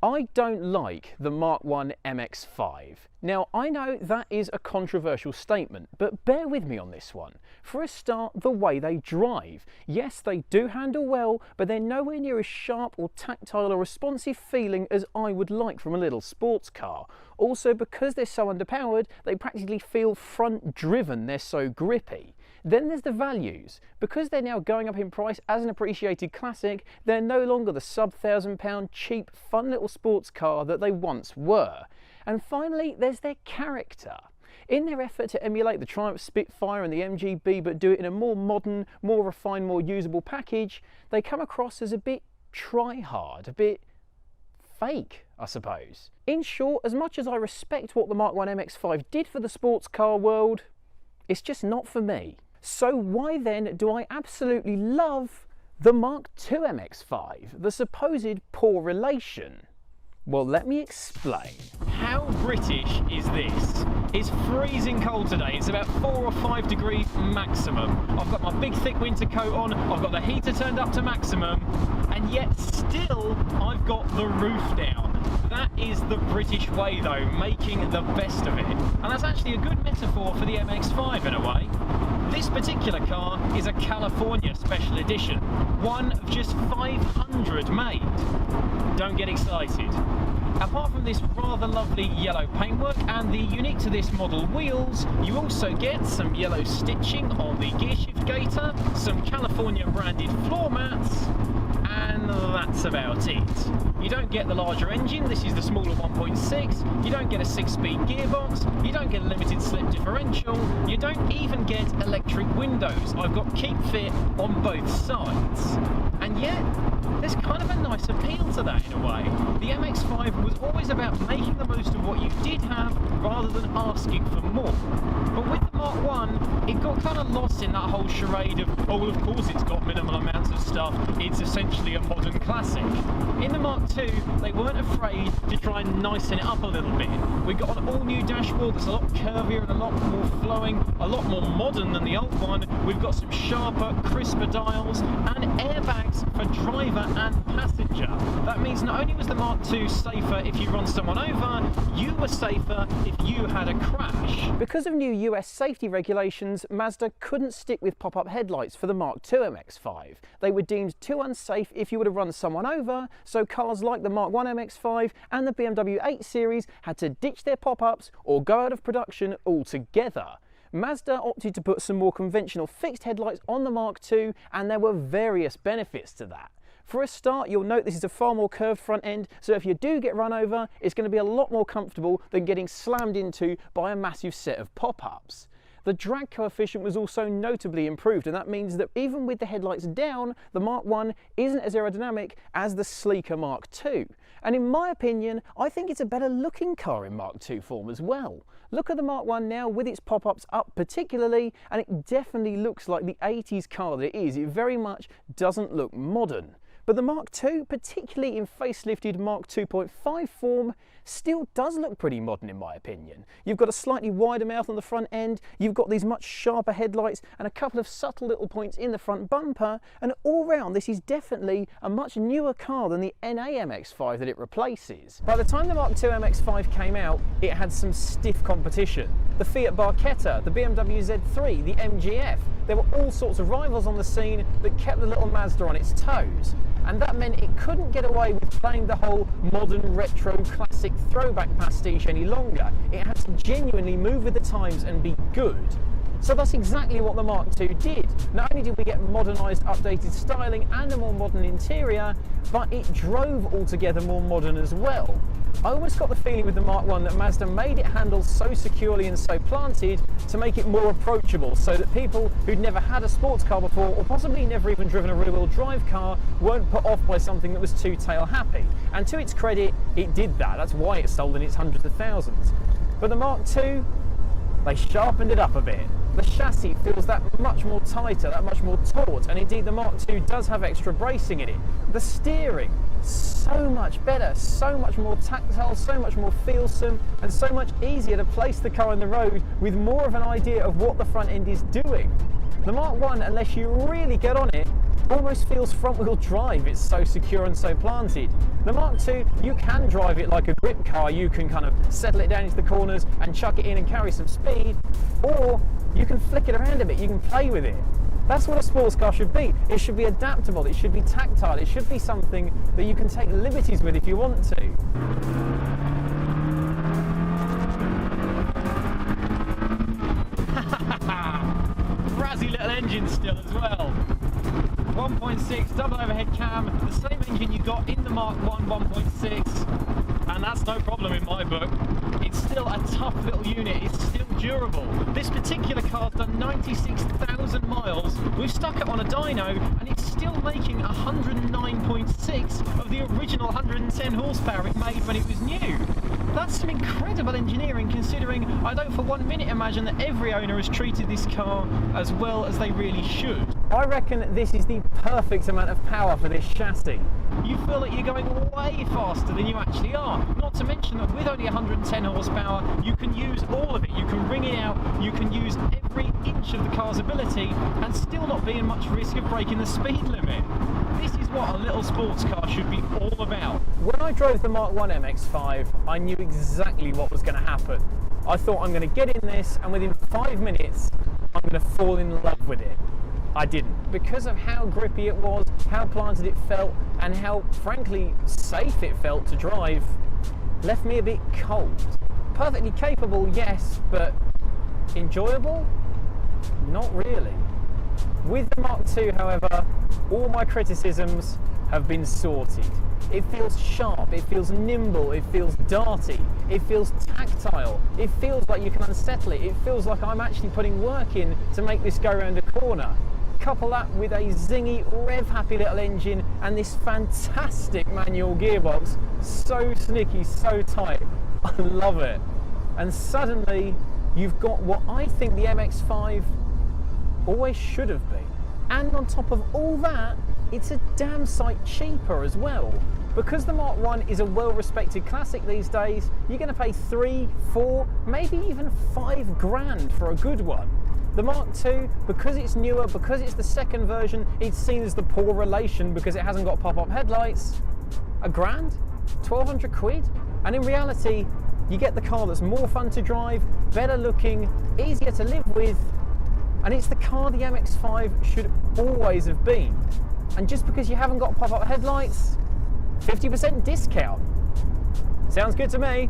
I don't like the Mk1 MX5. Now, I know that is a controversial statement, but bear with me on this one. For a start, the way they drive. Yes, they do handle well, but they're nowhere near as sharp or tactile or responsive feeling as I would like from a little sports car. Also, because they're so underpowered, they practically feel front-driven, they're so grippy. Then there's the values. Because they're now going up in price as an appreciated classic, they're no longer the sub-1,000-pound cheap, fun little sports car that they once were. And finally, there's their character. In their effort to emulate the Triumph Spitfire and the MGB, but do it in a more modern, more refined, more usable package, they come across as a bit try-hard, a bit fake, I suppose. In short, as much as I respect what the Mk1 MX5 did for the sports car world, it's just not for me. So why then do I absolutely love the Mk2 MX5, the supposed poor relation? Well, let me explain. How British is this? It's freezing cold today. It's about 4 or 5 degrees maximum. I've got my big thick winter coat on, I've got the heater turned up to maximum, and yet still I've got the roof down. That is the British way though, making the best of it. And that's actually a good metaphor for the MX5 in a way. This particular car is a California special edition, one of just 500 made. Don't get excited. Apart from this rather lovely yellow paintwork and the unique to this model wheels, you also get some yellow stitching on the gearshift gaiter, some California branded floor mats, and that's about it. You don't get the larger engine, this is the smaller 1.6, you don't get a 6-speed gearbox, you don't get a limited slip differential, you don't even get electric windows. I've got keep fit on both sides. And yet, there's kind of a nice appeal to that in a way. The MX5 was always about making the most of what you did have rather than asking for more. But with the Mk1, it got kind of lost in that whole charade of, oh well, of course it's got minimal amounts of stuff, it's essentially a modern classic. In the Mk2, they weren't afraid to try and nicen it up a little bit. We got an all-new dashboard that's a lot curvier and a lot more flowing, a lot more modern than the old one. We've got some sharper, crisper dials and airbags for driver and passenger. That means not only was the Mk2 safer if you run someone over, you were safer if you had a crash. Because of new US safety regulations, Mazda couldn't stick with pop-up headlights for the Mk2 MX5. They were deemed too unsafe if you would have run someone over, so cars like the Mk1 MX5 and the BMW 8 Series had to ditch their pop-ups or go out of production altogether. Mazda opted to put some more conventional fixed headlights on the Mk2, and there were various benefits to that. For a start, you'll note this is a far more curved front end, so if you do get run over, it's going to be a lot more comfortable than getting slammed into by a massive set of pop-ups. The drag coefficient was also notably improved, and that means that even with the headlights down, the Mk1 isn't as aerodynamic as the sleeker Mk2. And in my opinion, I think it's a better looking car in Mk2 form as well. Look at the Mk1 now with its pop-ups up particularly, and it definitely looks like the 80s car that it is. It very much doesn't look modern. But the Mk2, particularly in facelifted Mark 2.5 form, still does look pretty modern in my opinion. You've got a slightly wider mouth on the front end, you've got these much sharper headlights and a couple of subtle little points in the front bumper, and all round this is definitely a much newer car than the NA MX5 that it replaces. By the time the Mk2 MX5 came out, it had some stiff competition. The Fiat Barchetta, the BMW Z3, the MGF, there were all sorts of rivals on the scene that kept the little Mazda on its toes. And that meant it couldn't get away with playing the whole modern retro classic throwback pastiche any longer. It had to genuinely move with the times and be good. So that's exactly what the Mk2 did. Not only did we get modernised, updated styling and a more modern interior, but it drove altogether more modern as well. I always got the feeling with the Mk1 that Mazda made it handle so securely and so planted to make it more approachable, so that people who'd never had a sports car before, or possibly never even driven a rear-wheel drive car, weren't put off by something that was two-tail happy. And to its credit, it did that. That's why it sold in its hundreds of thousands. But the Mk2, they sharpened it up a bit. The chassis feels that much more tighter, that much more taut, and indeed the Mk2 does have extra bracing in it. The steering, so much better, so much more tactile, so much more feelsome, and so much easier to place the car on the road with more of an idea of what the front end is doing. The Mk1, unless you really get on it, almost feels front-wheel drive. It's so secure and so planted. The Mark II, you can drive it like a grip car. You can kind of settle it down into the corners and chuck it in and carry some speed, or you can flick it around a bit, you can play with it. That's what a sports car should be. It should be adaptable, it should be tactile, it should be something that you can take liberties with if you want to. Razzy little engine still as well. 1.6 double overhead cam, the same engine you got in the Mark 1 1.6, and that's no problem in my book. It's still a tough little unit, it's still durable. This particular car's done 96,000 miles. We've stuck it on a dyno and it's still making 109.6 of the original 110 horsepower it made when it was new. That's some incredible engineering, considering I don't for 1 minute imagine that every owner has treated this car as well as they really should. I reckon this is the perfect amount of power for this chassis. You feel like you're going way faster than you actually are. Not to mention that with only 110 horsepower, you can use all of it. You can wring it out, you can use every inch of the car's ability and still not be in much risk of breaking the speed limit. This is what a little sports car should be all about. When I drove the Mark 1 MX5, I knew exactly what was going to happen. I thought, I'm going to get in this and within 5 minutes, I'm going to fall in love with it. I didn't, because of how grippy it was, how planted it felt, and how, frankly, safe it felt to drive, left me a bit cold. Perfectly capable, yes, but enjoyable? Not really. With the Mark II, however, all my criticisms have been sorted. It feels sharp, it feels nimble, it feels darty, it feels tactile, it feels like you can unsettle it, it feels like I'm actually putting work in to make this go around a corner. Couple that with a zingy, rev-happy little engine and this fantastic manual gearbox, so snicky, so tight, I love it. And suddenly you've got what I think the MX5 always should have been. And on top of all that, it's a damn sight cheaper as well. Because the Mark 1 is a well-respected classic these days, you're going to pay 3, 4, maybe even 5 grand for a good one. The Mark II, because it's newer, because it's the second version, it's seen as the poor relation because it hasn't got pop-up headlights. $1 grand? 1,200 quid? And in reality, you get the car that's more fun to drive, better looking, easier to live with, and it's the car the MX5 should always have been. And just because you haven't got pop-up headlights, 50% discount. Sounds good to me.